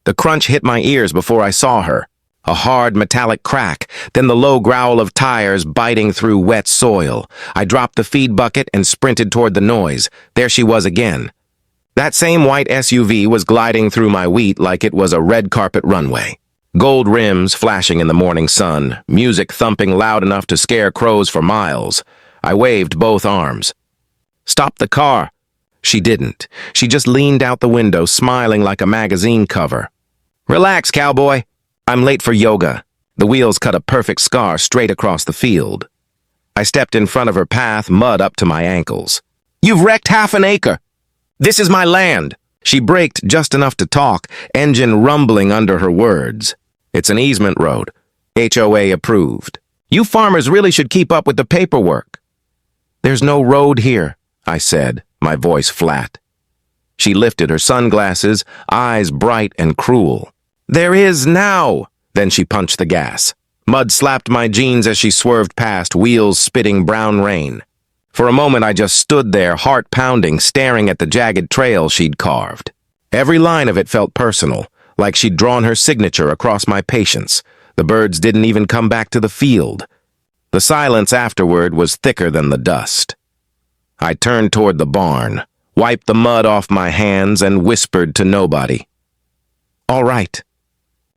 The crunch hit my ears before I saw her. A hard metallic crack, then the low growl of tires biting through wet soil. I dropped the feed bucket and sprinted toward the noise. There she was again. That same white SUV was gliding through my wheat like it was a red carpet runway. Gold rims flashing in the morning sun, music thumping loud enough to scare crows for miles. I waved both arms. "Stop the car." She didn't. She just leaned out the window, smiling like a magazine cover. "Relax, cowboy. I'm late for yoga." The wheels cut a perfect scar straight across the field. I stepped in front of her path, mud up to my ankles. "You've wrecked half an acre. This is my land." She braked just enough to talk, engine rumbling under her words. "It's an easement road. HOA approved. You farmers really should keep up with the paperwork." "There's no road here," I said, my voice flat. She lifted her sunglasses, eyes bright and cruel. "There is now!" Then she punched the gas. Mud slapped my jeans as she swerved past, wheels spitting brown rain. For a moment I just stood there, heart pounding, staring at the jagged trail she'd carved. Every line of it felt personal, like she'd drawn her signature across my patience. The birds didn't even come back to the field. The silence afterward was thicker than the dust. I turned toward the barn, wiped the mud off my hands, and whispered to nobody. "All right.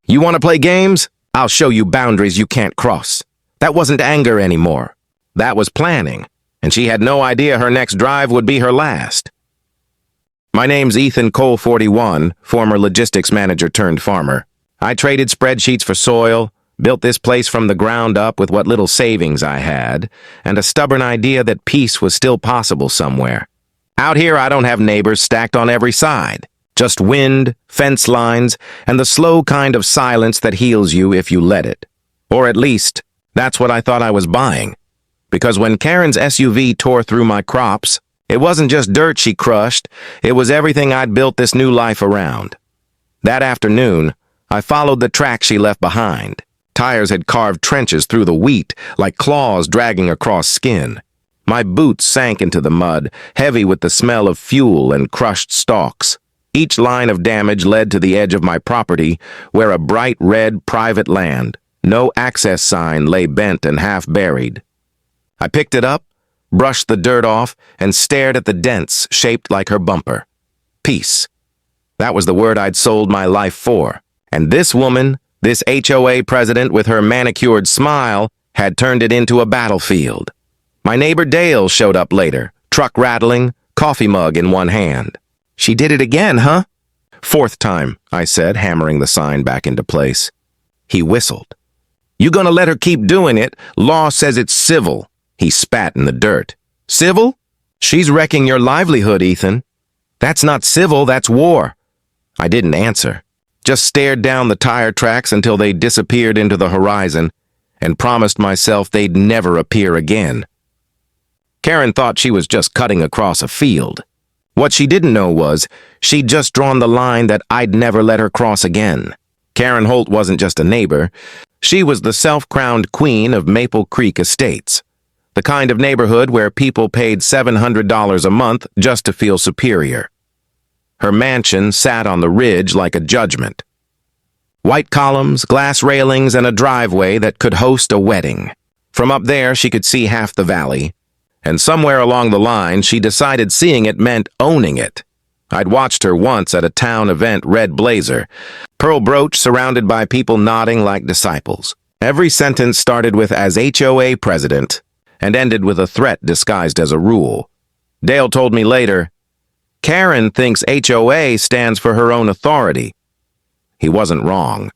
You want to play games? I'll show you boundaries you can't cross." That wasn't anger anymore. That was planning, and she had no idea her next drive would be her last. My name's Ethan Cole 41, former logistics manager turned farmer. I traded spreadsheets for soil, built this place from the ground up with what little savings I had, and a stubborn idea that peace was still possible somewhere. Out here, I don't have neighbors stacked on every side. Just wind, fence lines, and the slow kind of silence that heals you if you let it. Or at least, that's what I thought I was buying. Because when Karen's SUV tore through my crops, it wasn't just dirt she crushed, it was everything I'd built this new life around. That afternoon, I followed the track she left behind. Tires had carved trenches through the wheat, like claws dragging across skin. My boots sank into the mud, heavy with the smell of fuel and crushed stalks. Each line of damage led to the edge of my property, where a bright red private land, no access sign, lay bent and half buried. I picked it up, brushed the dirt off, and stared at the dents shaped like her bumper. Peace. That was the word I'd sold my life for. And this woman, this HOA president with her manicured smile, had turned it into a battlefield. My neighbor Dale showed up later, truck rattling, coffee mug in one hand. "She did it again, huh?" "Fourth time," I said, hammering the sign back into place. He whistled. "You gonna let her keep doing it? Law says it's civil." He spat in the dirt. "Civil? She's wrecking your livelihood, Ethan." "That's not civil, that's war." I didn't answer, just stared down the tire tracks until they disappeared into the horizon and promised myself they'd never appear again. Karen thought she was just cutting across a field. What she didn't know was she'd just drawn the line that I'd never let her cross again. Karen Holt wasn't just a neighbor. She was the self-crowned queen of Maple Creek Estates, the kind of neighborhood where people paid $700 a month just to feel superior. Her mansion sat on the ridge like a judgment. White columns, glass railings, and a driveway that could host a wedding. From up there, she could see half the valley. And somewhere along the line, she decided seeing it meant owning it. I'd watched her once at a town event, red blazer, pearl brooch surrounded by people nodding like disciples. Every sentence started with "as HOA president" and ended with a threat disguised as a rule. Dale told me later, "Karen thinks HOA stands for her own authority." He wasn't wrong.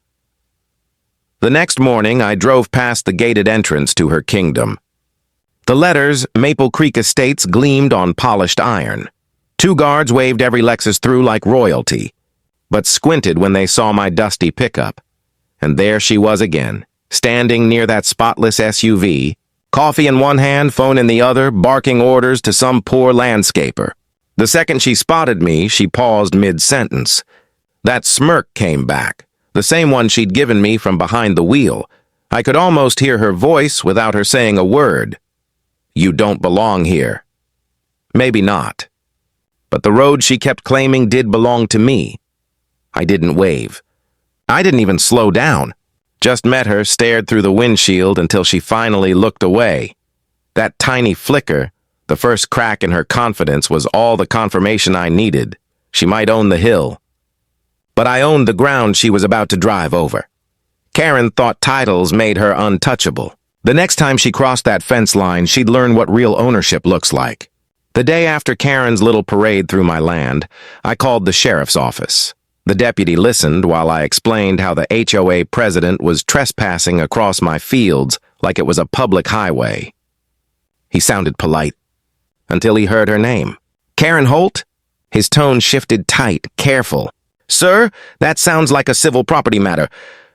The next morning, I drove past the gated entrance to her kingdom. The letters, Maple Creek Estates, gleamed on polished iron. 2 guards waved every Lexus through like royalty, but squinted when they saw my dusty pickup. And there she was again, standing near that spotless SUV, coffee in one hand, phone in the other, barking orders to some poor landscaper. The second she spotted me, she paused mid-sentence. That smirk came back, the same one she'd given me from behind the wheel. I could almost hear her voice without her saying a word. "You don't belong here." Maybe not. But the road she kept claiming did belong to me. I didn't wave. I didn't even slow down. Just met her, stared through the windshield until she finally looked away. That tiny flicker, the first crack in her confidence, was all the confirmation I needed. She might own the hill. But I owned the ground she was about to drive over. Karen thought titles made her untouchable. The next time she crossed that fence line, she'd learn what real ownership looks like. The day after Karen's little parade through my land, I called the sheriff's office. The deputy listened while I explained how the HOA president was trespassing across my fields like it was a public highway. He sounded polite, until he heard her name. Karen Holt? His tone shifted tight, careful. Sir, that sounds like a civil property matter.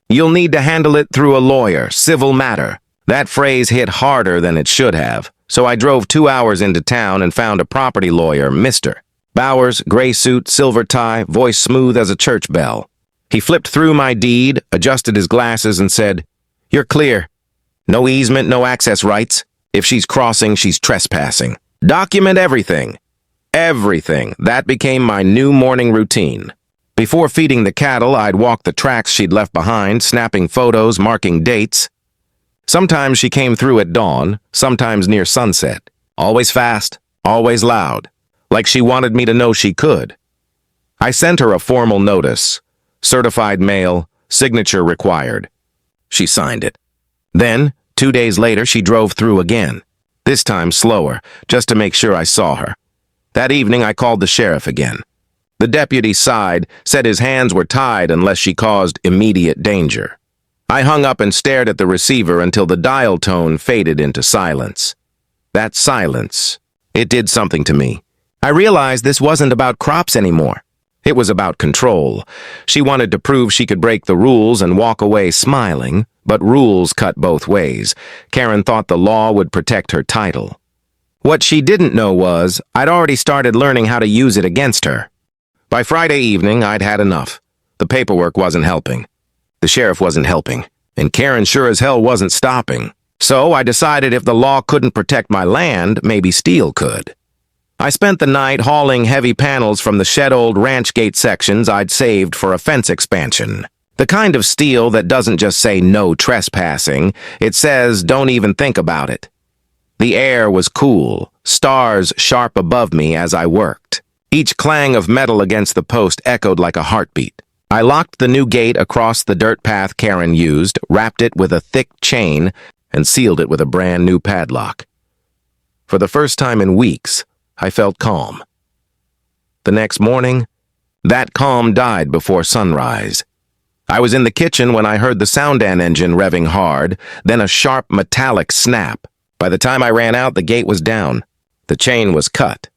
You'll need to handle it through a lawyer, civil matter. That phrase hit harder than it should have, so I drove 2 hours into town and found a property lawyer, Mr. Bowers, gray suit, silver tie, voice smooth as a church bell. He flipped through my deed, adjusted his glasses, and said, "You're clear. No easement, no access rights. If she's crossing, she's trespassing. Document everything." Everything. That became my new morning routine. Before feeding the cattle, I'd walk the tracks she'd left behind, snapping photos, marking dates. Sometimes she came through at dawn, sometimes near sunset. Always fast, always loud. Like she wanted me to know she could. I sent her a formal notice. Certified mail, signature required. She signed it. Then, 2 days later, she drove through again. This time slower, just to make sure I saw her. That evening, I called the sheriff again. The deputy sighed, said his hands were tied unless she caused immediate danger. I hung up and stared at the receiver until the dial tone faded into silence. That silence, it did something to me. I realized this wasn't about crops anymore. It was about control. She wanted to prove she could break the rules and walk away smiling, but rules cut both ways. Karen thought the law would protect her title. What she didn't know was, I'd already started learning how to use it against her. By Friday evening, I'd had enough. The paperwork wasn't helping. The sheriff wasn't helping. And Karen sure as hell wasn't stopping. So I decided if the law couldn't protect my land, maybe steel could. I spent the night hauling heavy panels from the shed-old ranch gate sections I'd saved for a fence expansion. The kind of steel that doesn't just say no trespassing, it says don't even think about it. The air was cool, stars sharp above me as I worked. Each clang of metal against the post echoed like a heartbeat. I locked the new gate across the dirt path Karen used, wrapped it with a thick chain, and sealed it with a brand new padlock. For the first time in weeks, I felt calm. The next morning, that calm died before sunrise. I was in the kitchen when I heard the Soundan engine revving hard, then a sharp metallic snap. By the time I ran out, the gate was down. The chain was cut.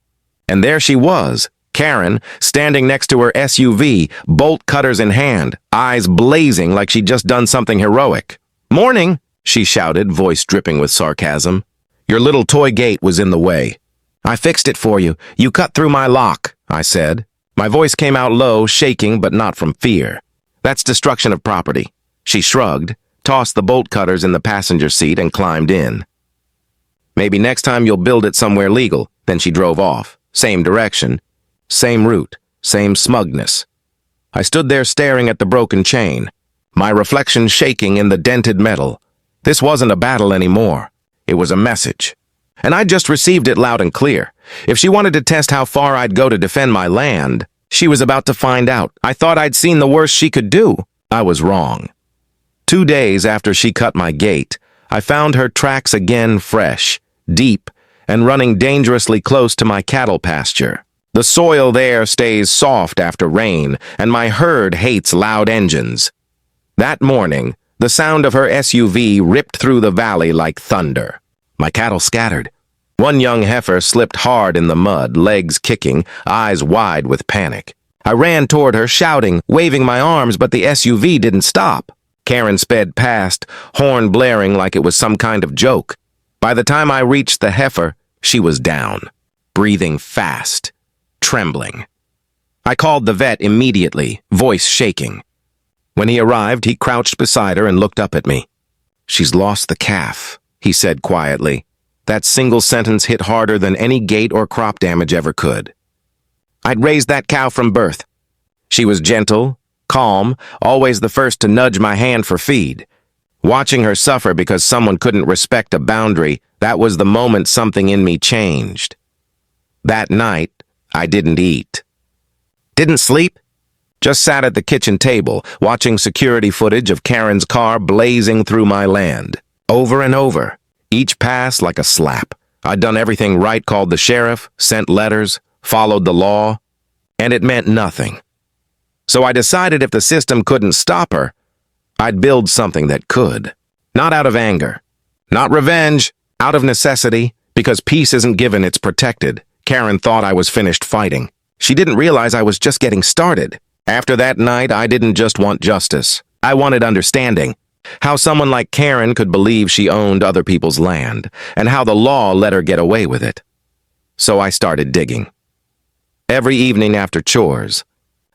And there she was, Karen, standing next to her SUV, bolt cutters in hand, eyes blazing like she'd just done something heroic. "Morning," she shouted, voice dripping with sarcasm. "Your little toy gate was in the way." "I fixed it for you. You cut through my lock," I said. My voice came out low, shaking, but not from fear. "That's destruction of property." She shrugged, tossed the bolt cutters in the passenger seat, and climbed in. "Maybe next time you'll build it somewhere legal." Then she drove off. Same direction, same route, same smugness. I stood there staring at the broken chain, my reflection shaking in the dented metal. This wasn't a battle anymore. It was a message. And I'd just received it loud and clear. If she wanted to test how far I'd go to defend my land, she was about to find out. I thought I'd seen the worst she could do. I was wrong. 2 days after she cut my gate, I found her tracks again fresh, deep, and running dangerously close to my cattle pasture. The soil there stays soft after rain, and my herd hates loud engines. That morning, the sound of her SUV ripped through the valley like thunder. My cattle scattered. One young heifer slipped hard in the mud, legs kicking, eyes wide with panic. I ran toward her, shouting, waving my arms, but the SUV didn't stop. Karen sped past, horn blaring like it was some kind of joke. By the time I reached the heifer, she was down, breathing fast, trembling. I called the vet immediately, voice shaking. When he arrived, he crouched beside her and looked up at me. "She's lost the calf," he said quietly. That single sentence hit harder than any gate or crop damage ever could. "I'd raised that cow from birth. She was gentle, calm, always the first to nudge my hand for feed. Watching her suffer because someone couldn't respect a boundary, that was the moment something in me changed. That night, I didn't eat. Didn't sleep? Just sat at the kitchen table, watching security footage of Karen's car blazing through my land. Over and over, each pass like a slap. I'd done everything right, called the sheriff, sent letters, followed the law, and it meant nothing. So I decided if the system couldn't stop her, I'd build something that could. Not out of anger, not revenge, out of necessity, because peace isn't given, it's protected. Karen thought I was finished fighting. She didn't realize I was just getting started. After that night, I didn't just want justice. I wanted understanding. How someone like Karen could believe she owned other people's land, and how the law let her get away with it. So I started digging. Every evening after chores,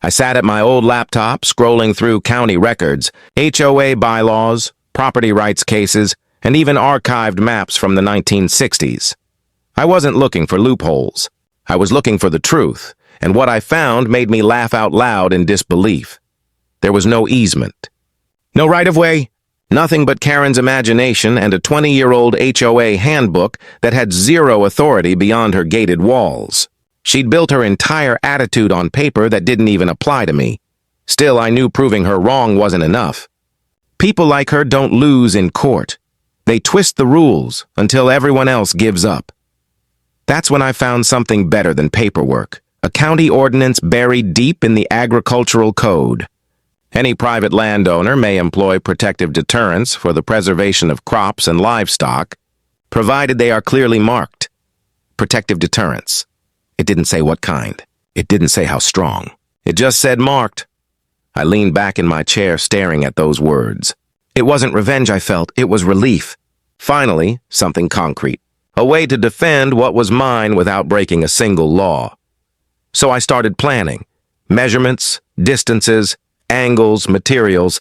I sat at my old laptop scrolling through county records, HOA bylaws, property rights cases, and even archived maps from the 1960s. I wasn't looking for loopholes. I was looking for the truth, and what I found made me laugh out loud in disbelief. There was no easement. No right-of-way, nothing but Karen's imagination and a 20-year-old HOA handbook that had zero authority beyond her gated walls. She'd built her entire attitude on paper that didn't even apply to me. Still, I knew proving her wrong wasn't enough. People like her don't lose in court. They twist the rules until everyone else gives up. That's when I found something better than paperwork, a county ordinance buried deep in the agricultural code. Any private landowner may employ protective deterrents for the preservation of crops and livestock, provided they are clearly marked. Protective deterrents. It didn't say what kind. It didn't say how strong. It just said marked. I leaned back in my chair staring at those words. It wasn't revenge I felt, it was relief. Finally, something concrete. A way to defend what was mine without breaking a single law. So I started planning. Measurements, distances, angles, materials.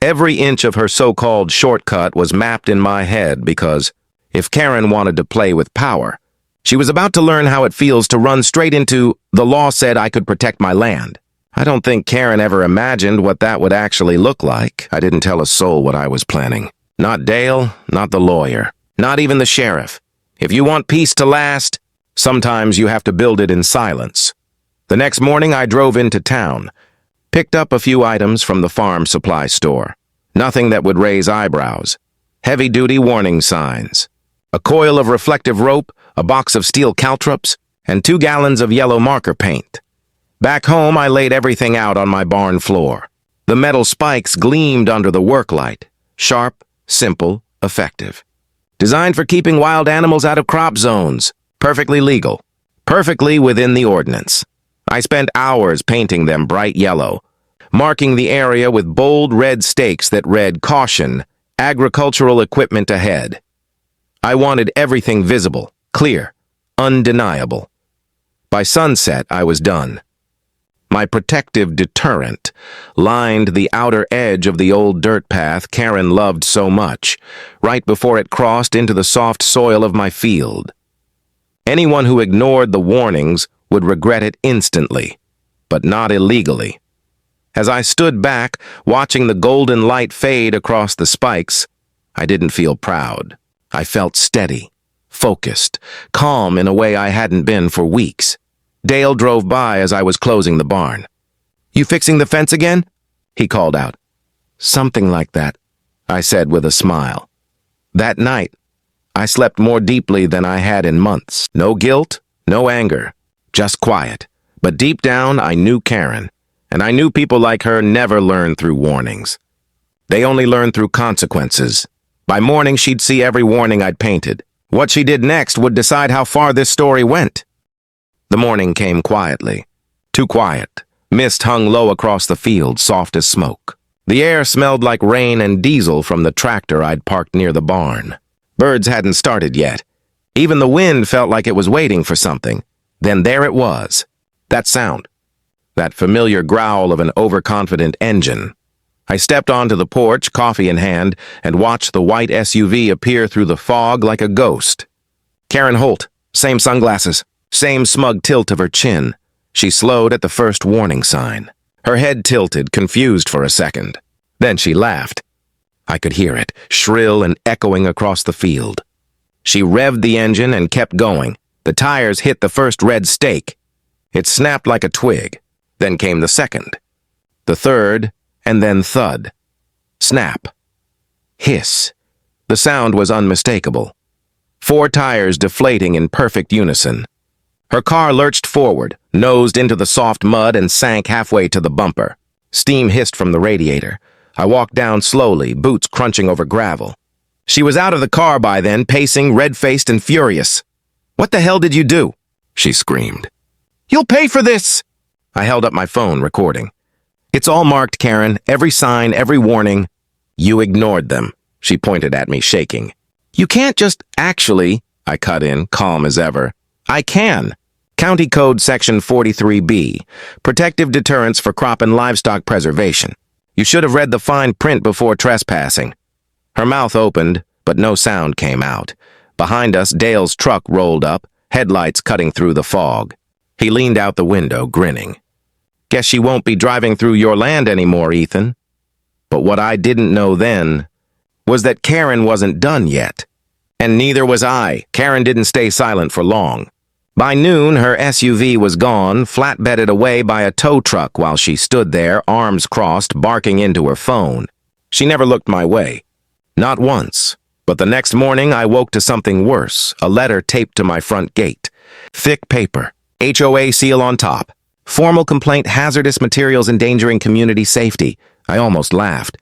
Every inch of her so-called shortcut was mapped in my head because if Karen wanted to play with power, she was about to learn how it feels to run straight into, the law said I could protect my land. I don't think Karen ever imagined what that would actually look like. I didn't tell a soul what I was planning. Not Dale, not the lawyer, not even the sheriff. If you want peace to last, sometimes you have to build it in silence. The next morning I drove into town, picked up a few items from the farm supply store. Nothing that would raise eyebrows. Heavy-duty warning signs. A coil of reflective rope, a box of steel caltrops, and 2 gallons of yellow marker paint. Back home, I laid everything out on my barn floor. The metal spikes gleamed under the work light. Sharp, simple, effective. Designed for keeping wild animals out of crop zones. Perfectly legal. Perfectly within the ordinance. I spent hours painting them bright yellow, marking the area with bold red stakes that read, "Caution, agricultural equipment ahead." I wanted everything visible, clear, undeniable. By sunset, I was done. My protective deterrent lined the outer edge of the old dirt path Karen loved so much, right before it crossed into the soft soil of my field. Anyone who ignored the warnings would regret it instantly, but not illegally. As I stood back, watching the golden light fade across the spikes, I didn't feel proud. I felt steady, focused, calm in a way I hadn't been for weeks. Dale drove by as I was closing the barn. "You fixing the fence again?" he called out. "Something like that," I said with a smile. That night, I slept more deeply than I had in months. No guilt, no anger, just quiet. But deep down, I knew Karen, and I knew people like her never learn through warnings. They only learn through consequences. By morning, she'd see every warning I'd painted. What she did next would decide how far this story went. The morning came quietly. Too quiet. Mist hung low across the field, soft as smoke. The air smelled like rain and diesel from the tractor I'd parked near the barn. Birds hadn't started yet. Even the wind felt like it was waiting for something. Then there it was. That sound. That familiar growl of an overconfident engine. I stepped onto the porch, coffee in hand, and watched the white SUV appear through the fog like a ghost. Karen Holt, same sunglasses, same smug tilt of her chin. She slowed at the first warning sign. Her head tilted, confused for a second. Then she laughed. I could hear it, shrill and echoing across the field. She revved the engine and kept going. The tires hit the first red stake. It snapped like a twig. Then came the second. The third, and then thud. Snap. Hiss. The sound was unmistakable. 4 tires deflating in perfect unison. Her car lurched forward, nosed into the soft mud, and sank halfway to the bumper. Steam hissed from the radiator. I walked down slowly, boots crunching over gravel. She was out of the car by then, pacing, red-faced and furious. "What the hell did you do?" she screamed. "You'll pay for this!" I held up my phone, recording. "It's all marked, Karen. Every sign, every warning." "You ignored them," she pointed at me, shaking. "You can't just actually," I cut in, calm as ever. "I can. County Code Section 43B, Protective Deterrence for Crop and Livestock Preservation. You should have read the fine print before trespassing." Her mouth opened, but no sound came out. Behind us, Dale's truck rolled up, headlights cutting through the fog. He leaned out the window, grinning. "Guess you won't be driving through your land anymore, Ethan." But what I didn't know then was that Karen wasn't done yet. And neither was I. Karen didn't stay silent for long. By noon, her SUV was gone, flatbedded away by a tow truck while she stood there, arms crossed, barking into her phone. She never looked my way. Not once. But the next morning, I woke to something worse, a letter taped to my front gate. Thick paper, HOA seal on top. Formal complaint, hazardous materials endangering community safety. I almost laughed.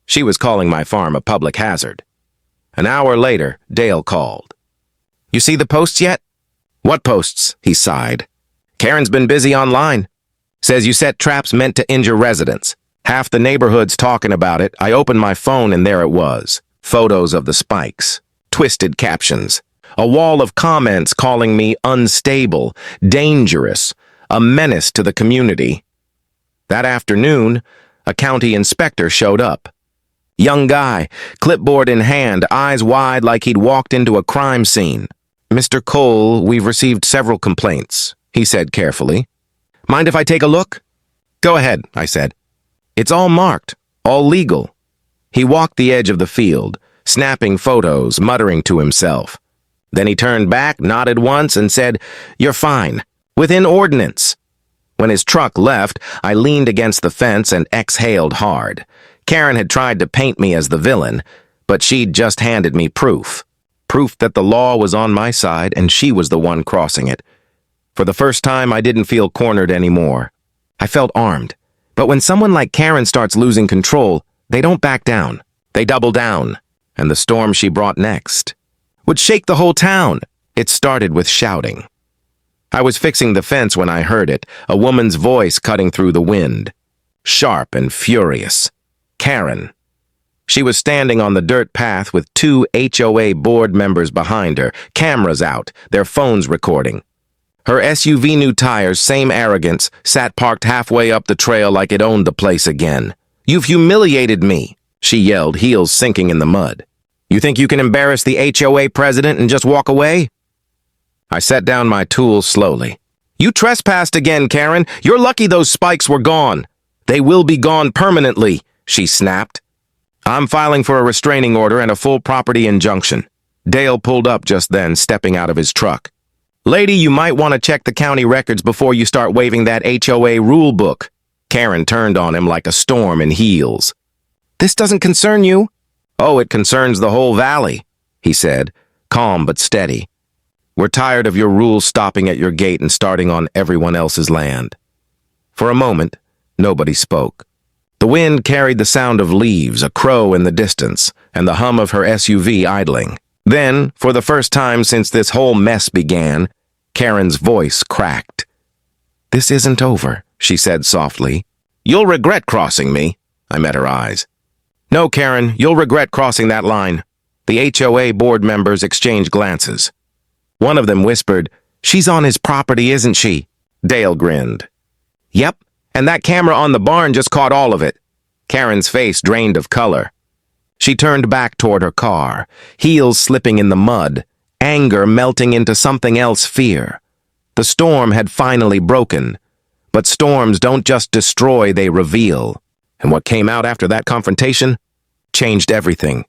She was calling my farm a public hazard. An hour later, Dale called. "You see the posts yet?" "What posts?" he sighed. "Karen's been busy online. Says you set traps meant to injure residents. Half the neighborhood's talking about it. I opened my phone and there it was. Photos of the spikes. Twisted captions. A wall of comments calling me unstable, dangerous, a menace to the community. That afternoon, a county inspector showed up. Young guy, clipboard in hand, eyes wide like he'd walked into a crime scene. "Mr. Cole, we've received several complaints," he said carefully. "Mind if I take a look?" "Go ahead," I said. "It's all marked, all legal." He walked the edge of the field, snapping photos, muttering to himself. Then he turned back, nodded once, and said, "You're fine. Within ordinance." When his truck left, I leaned against the fence and exhaled hard. Karen had tried to paint me as the villain, but she'd just handed me proof. Proof that the law was on my side and she was the one crossing it. For the first time, I didn't feel cornered anymore. I felt armed. But when someone like Karen starts losing control, they don't back down. They double down. And the storm she brought next would shake the whole town. It started with shouting. I was fixing the fence when I heard it, a woman's voice cutting through the wind. Sharp and furious. Karen. She was standing on the dirt path with 2 HOA board members behind her, cameras out, their phones recording. Her SUV new tires, same arrogance, sat parked halfway up the trail like it owned the place again. "You've humiliated me," she yelled, heels sinking in the mud. "You think you can embarrass the HOA president and just walk away?" I set down my tools slowly. "You trespassed again, Karen. You're lucky those spikes were gone. They will be gone permanently," she snapped. "I'm filing for a restraining order and a full property injunction." Dale pulled up just then, stepping out of his truck. "Lady, you might want to check the county records before you start waving that HOA rule book." Karen turned on him like a storm in heels. "This doesn't concern you?" "Oh, it concerns the whole valley," he said, calm but steady. "We're tired of your rules stopping at your gate and starting on everyone else's land." For a moment, nobody spoke. The wind carried the sound of leaves, a crow in the distance, and the hum of her SUV idling. Then, for the first time since this whole mess began, Karen's voice cracked. "This isn't over," she said softly. "You'll regret crossing me." I met her eyes. "No, Karen, you'll regret crossing that line." The HOA board members exchanged glances. One of them whispered, "She's on his property, isn't she?" Dale grinned. "Yep, and that camera on the barn just caught all of it." Karen's face drained of color. She turned back toward her car, heels slipping in the mud, anger melting into something else, fear. The storm had finally broken. But storms don't just destroy, they reveal. And what came out after that confrontation changed everything.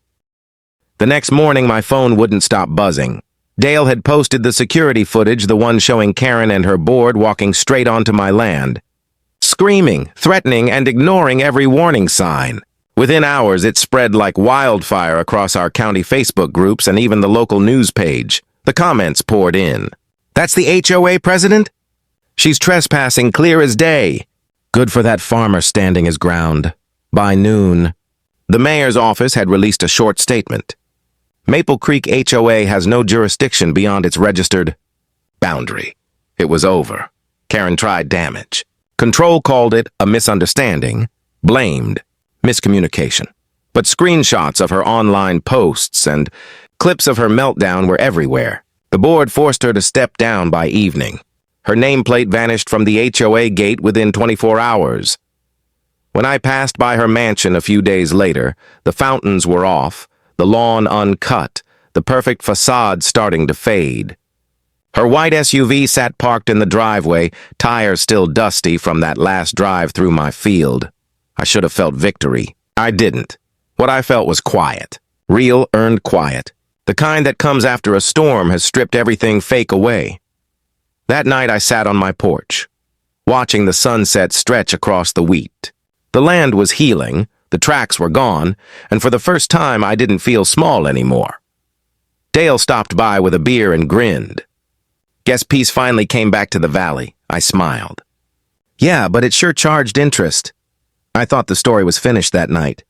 The next morning, my phone wouldn't stop buzzing. Dale had posted the security footage, the one showing Karen and her board walking straight onto my land, screaming, threatening, and ignoring every warning sign. Within hours, it spread like wildfire across our county Facebook groups and even the local news page. The comments poured in. "That's the HOA president? She's trespassing clear as day. Good for that farmer standing his ground." By noon, the mayor's office had released a short statement. Maple Creek HOA has no jurisdiction beyond its registered boundary. It was over. Karen tried damage. Control called it a misunderstanding, blamed miscommunication. But screenshots of her online posts and clips of her meltdown were everywhere. The board forced her to step down by evening. Her nameplate vanished from the HOA gate within 24 hours. When I passed by her mansion a few days later, the fountains were off, the lawn uncut, the perfect facade starting to fade. Her white SUV sat parked in the driveway, tires still dusty from that last drive through my field. I should have felt victory. I didn't. What I felt was quiet. Real, earned quiet. The kind that comes after a storm has stripped everything fake away. That night I sat on my porch, watching the sunset stretch across the wheat. The land was healing, the tracks were gone, and for the first time I didn't feel small anymore. Dale stopped by with a beer and grinned. "Guess peace finally came back to the valley," I smiled. "Yeah, but it sure charged interest." I thought the story was finished that night.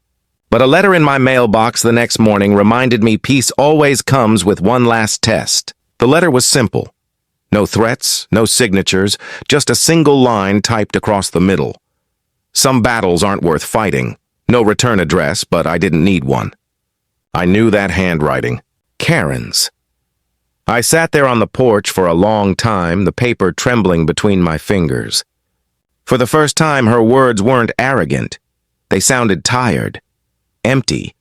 But a letter in my mailbox the next morning reminded me peace always comes with one last test. The letter was simple. No threats, no signatures, just a single line typed across the middle. "Some battles aren't worth fighting." No return address, but I didn't need one. I knew that handwriting. Karen's. I sat there on the porch for a long time, the paper trembling between my fingers. For the first time, her words weren't arrogant. They sounded tired, empty.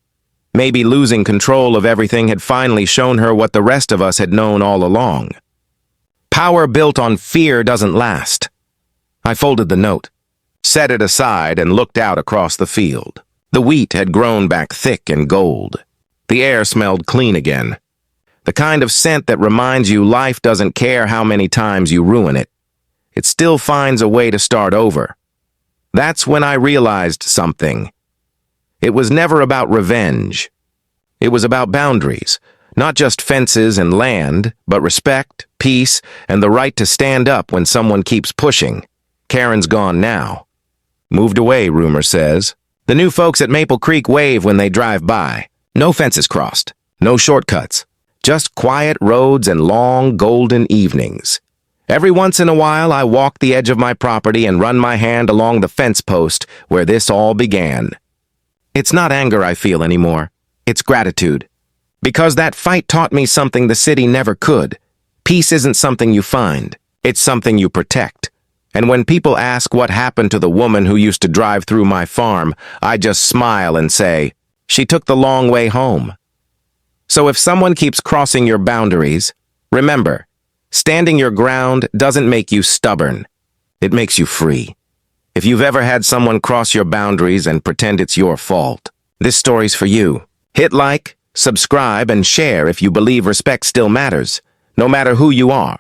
Maybe losing control of everything had finally shown her what the rest of us had known all along. Power built on fear doesn't last. I folded the note, set it aside, and looked out across the field. The wheat had grown back thick and gold. The air smelled clean again. The kind of scent that reminds you life doesn't care how many times you ruin it. It still finds a way to start over. That's when I realized something. It was never about revenge. It was about boundaries, not just fences and land, but respect, peace, and the right to stand up when someone keeps pushing. Karen's gone now. Moved away, rumor says. The new folks at Maple Creek wave when they drive by. No fences crossed, no shortcuts. Just quiet roads and long, golden evenings. Every once in a while, I walk the edge of my property and run my hand along the fence post where this all began. It's not anger I feel anymore. It's gratitude. Because that fight taught me something the city never could. Peace isn't something you find. It's something you protect. And when people ask what happened to the woman who used to drive through my farm, I just smile and say, she took the long way home. So if someone keeps crossing your boundaries, remember, standing your ground doesn't make you stubborn. It makes you free. If you've ever had someone cross your boundaries and pretend it's your fault, this story's for you. Hit like, subscribe, and share if you believe respect still matters, no matter who you are.